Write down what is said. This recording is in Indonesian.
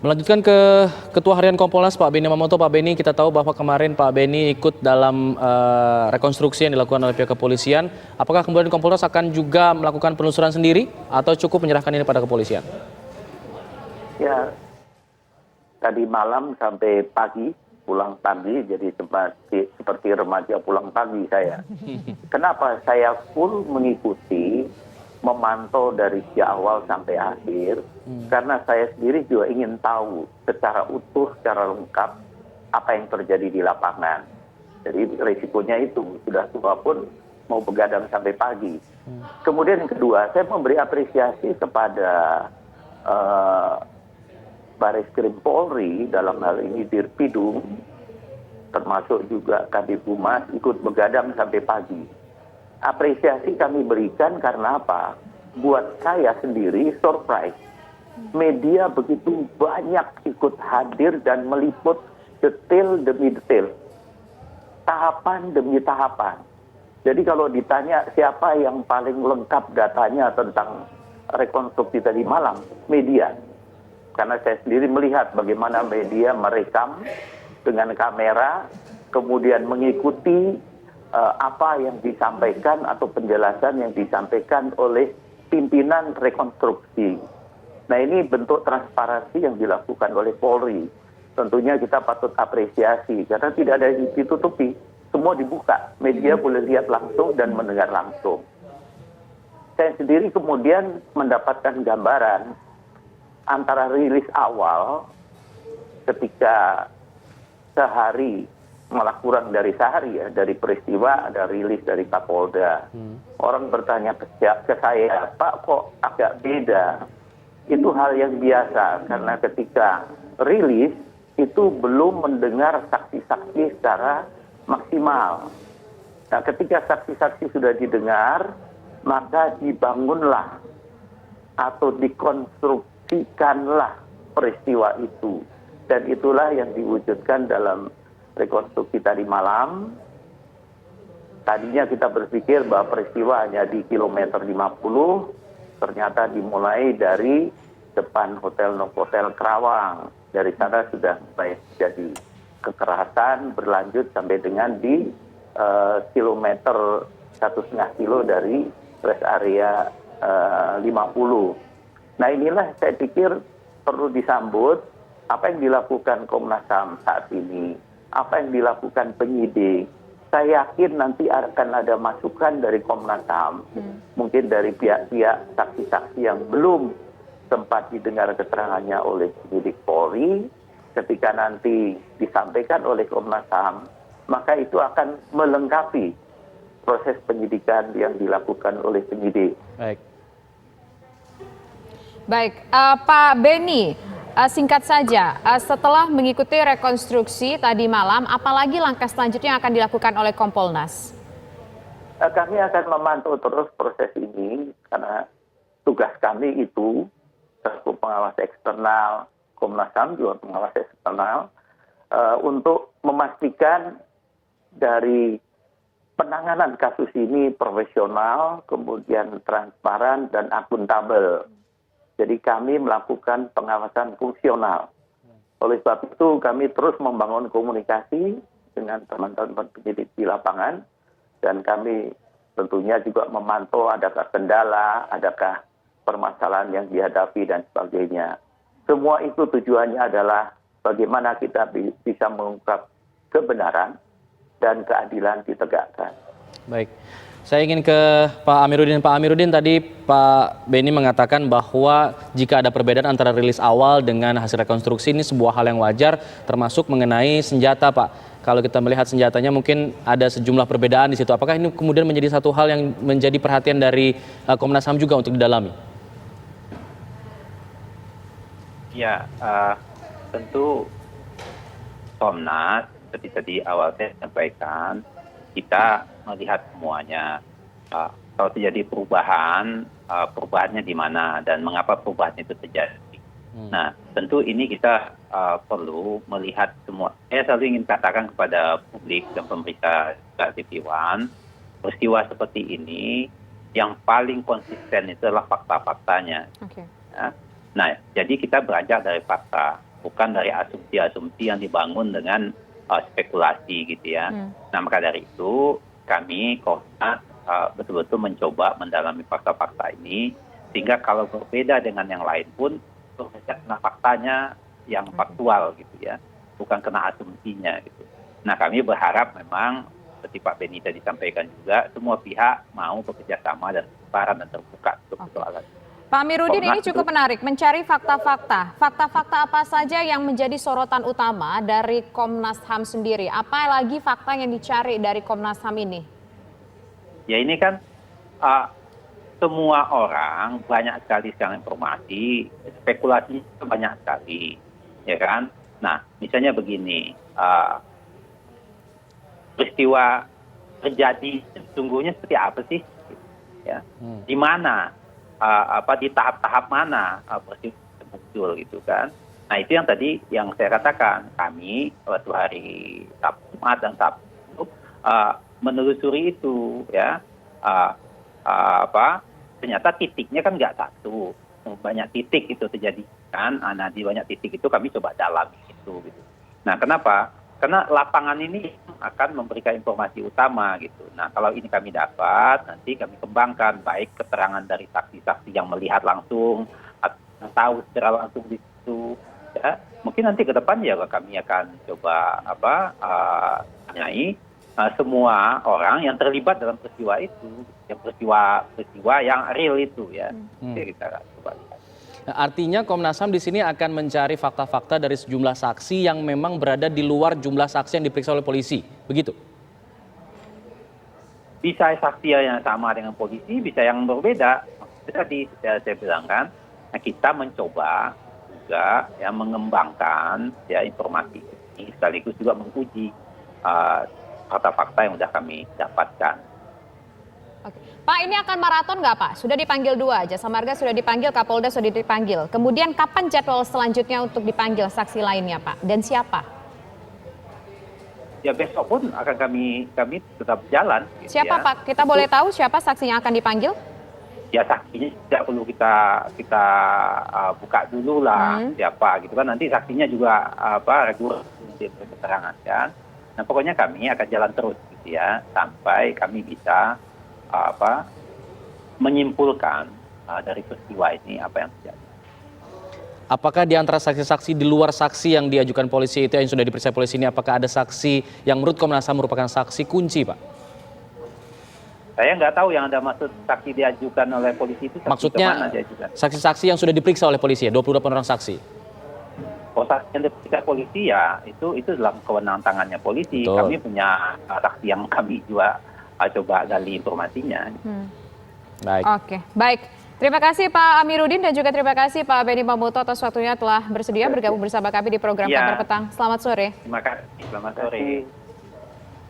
Melanjutkan ke Ketua Harian Kompolnas Pak Beni Mamoto. Pak Beni, kita tahu bahwa kemarin Pak Beni ikut dalam rekonstruksi yang dilakukan oleh pihak kepolisian. Apakah kemudian Kompolnas akan juga melakukan penelusuran sendiri atau cukup menyerahkan ini pada kepolisian? Ya, tadi malam sampai pagi, pulang pagi, jadi seperti remaja pulang pagi saya. Kenapa saya full mengikuti, memantau dari sejak awal sampai akhir? Karena saya sendiri juga ingin tahu secara utuh, secara lengkap apa yang terjadi di lapangan. Jadi risikonya itu, sudah tua pun mau begadang sampai pagi. Kemudian yang kedua, saya memberi apresiasi kepada Bareskrim Polri, dalam hal ini Dirpidum, termasuk juga Kadif Humas, ikut begadang sampai pagi. Apresiasi kami berikan karena apa? Buat saya sendiri surprise. Media begitu banyak ikut hadir dan meliput detail demi detail. Tahapan demi tahapan. Jadi kalau ditanya siapa yang paling lengkap datanya tentang rekonstruksi tadi malam, media. Karena saya sendiri melihat bagaimana media merekam dengan kamera, kemudian mengikuti apa yang disampaikan atau penjelasan yang disampaikan oleh pimpinan rekonstruksi. Nah, ini bentuk transparansi yang dilakukan oleh Polri. Tentunya kita patut apresiasi karena tidak ada yang ditutupi, semua dibuka. Media boleh lihat langsung dan mendengar langsung. Saya sendiri kemudian mendapatkan gambaran antara rilis awal ketika sehari, malah kurang dari sehari ya, dari peristiwa ada rilis dari Kapolda. Orang bertanya ke saya, Pak kok agak beda? Itu hal yang biasa karena ketika rilis itu belum mendengar saksi-saksi secara maksimal. Nah, ketika saksi-saksi sudah didengar, maka dibangunlah atau dikonstruksikanlah peristiwa itu. Dan itulah yang diwujudkan dalam rekonstruksi tadi malam. Tadinya kita berpikir bahwa peristiwa hanya di kilometer 50, ternyata dimulai dari depan Hotel Novotel Kerawang. Dari sana sudah mulai jadi kekerasan, berlanjut sampai dengan di kilometer 1,5 kilo dari rest area 50. Nah, inilah saya pikir perlu disambut apa yang dilakukan Komnas HAM saat ini, apa yang dilakukan penyidik. Saya yakin nanti akan ada masukan dari Komnas HAM, mungkin dari pihak-pihak saksi-saksi yang belum sempat didengar keterangannya oleh penyidik Polri. Ketika nanti disampaikan oleh Komnas HAM, maka itu akan melengkapi proses penyidikan yang dilakukan oleh penyidik. Baik, Pak Beni, singkat saja, setelah mengikuti rekonstruksi tadi malam, apalagi langkah selanjutnya yang akan dilakukan oleh Kompolnas? Kami akan memantau terus proses ini karena tugas kami itu selaku pengawas eksternal, Komnas HAM juga pengawas eksternal, untuk memastikan dari penanganan kasus ini profesional, kemudian transparan dan akuntabel. Jadi kami melakukan pengawasan fungsional. Oleh sebab itu kami terus membangun komunikasi dengan teman-teman penyidik di lapangan. Dan kami tentunya juga memantau adakah kendala, adakah permasalahan yang dihadapi dan sebagainya. Semua itu tujuannya adalah bagaimana kita bisa mengungkap kebenaran dan keadilan ditegakkan. Baik. Saya ingin ke Pak Amiruddin. Pak Amiruddin, tadi Pak Beni mengatakan bahwa jika ada perbedaan antara rilis awal dengan hasil rekonstruksi ini sebuah hal yang wajar, termasuk mengenai senjata, Pak. Kalau kita melihat senjatanya mungkin ada sejumlah perbedaan di situ. Apakah ini kemudian menjadi satu hal yang menjadi perhatian dari Komnas HAM juga untuk didalami? Ya, tentu Komnas seperti tadi awal saya sampaikan, kita melihat semuanya. Kalau terjadi perubahan, perubahannya di mana dan mengapa perubahan itu terjadi. Nah, tentu ini kita perlu melihat semua. Saya selalu ingin katakan kepada publik dan pemerintah TV1, peristiwa seperti ini yang paling konsisten itu adalah fakta-faktanya. Okay. Nah, jadi kita beranjak dari fakta. bukan dari asumsi-asumsi yang dibangun dengan spekulasi gitu ya. Nah maka dari itu kami Komnas betul-betul mencoba mendalami fakta-fakta ini sehingga kalau berbeda dengan yang lain pun kena faktanya yang faktual gitu ya, bukan kena asumsinya gitu. Nah kami berharap memang seperti Pak Beni tadi sampaikan juga semua pihak mau bekerja sama dan transparan dan terbuka untuk persoalan. Pak Amiruddin, ini cukup menarik, mencari fakta-fakta. Fakta-fakta apa saja yang menjadi sorotan utama dari Komnas HAM sendiri? Apa lagi fakta yang dicari dari Komnas HAM ini? Ya ini kan semua orang banyak sekali sekarang informasi, spekulasi banyak sekali, ya kan? Nah, misalnya begini, peristiwa terjadi sesungguhnya seperti apa sih? Ya, di mana? Di tahap-tahap mana peristiwa muncul gitu kan? Nah itu yang tadi yang saya katakan kami waktu hari Jumat dan Sabtu menelusuri itu ya ternyata titiknya kan nggak satu, banyak titik itu terjadi kan. Nah di banyak titik itu kami coba dalami itu gitu. Nah kenapa? Karena lapangan ini akan memberikan informasi utama gitu. Nah kalau ini kami dapat, nanti kami kembangkan baik keterangan dari saksi-saksi yang melihat langsung atau yang tahu secara langsung di situ. Ya, mungkin nanti ke depan ya kami akan coba tanyai semua orang yang terlibat dalam peristiwa itu, yang peristiwa yang real itu ya. Jadi kita coba lihat. Artinya Komnas HAM di sini akan mencari fakta-fakta dari sejumlah saksi yang memang berada di luar jumlah saksi yang diperiksa oleh polisi, begitu? Bisa saksi yang sama dengan polisi, bisa yang berbeda. Tadi saya bilang kan, nah kita mencoba juga ya mengembangkan ya informasi ini sekaligus juga menguji fakta-fakta yang sudah kami dapatkan. Oke. Pak, ini akan maraton nggak Pak? Sudah dipanggil 2, Jasa Marga sudah dipanggil, Kapolda sudah dipanggil. Kemudian kapan jadwal selanjutnya untuk dipanggil saksi lainnya Pak? Dan siapa? Ya besok pun akan kami tetap jalan. Gitu Siapa ya. Pak? Kita boleh tahu siapa saksi yang akan dipanggil? Ya saksinya tidak perlu kita buka dulu lah siapa gitu kan. Nanti saksinya juga reguler keterangan kan. Nah pokoknya kami akan jalan terus gitu ya sampai kami bisa menyimpulkan dari peristiwa ini apa yang terjadi. Apakah di antara saksi-saksi di luar saksi yang diajukan polisi itu yang sudah diperiksa polisi ini, apakah ada saksi yang menurut Komnas HAM merupakan saksi kunci, Pak? Saya nggak tahu yang Anda maksud saksi diajukan oleh polisi itu. Maksudnya saksi-saksi yang sudah diperiksa oleh polisi ya, 28 orang saksi. Saksi yang diperiksa polisi ya itu dalam kewenangan tangannya polisi. Betul. Kami punya saksi yang kami juga coba gali informasinya. Baik. Oke, baik. Terima kasih Pak Amiruddin dan juga terima kasih Pak Beni Mamoto atas waktunya telah bersedia bergabung bersama kami di program Kabar Petang. Selamat sore. Terima kasih. Selamat sore.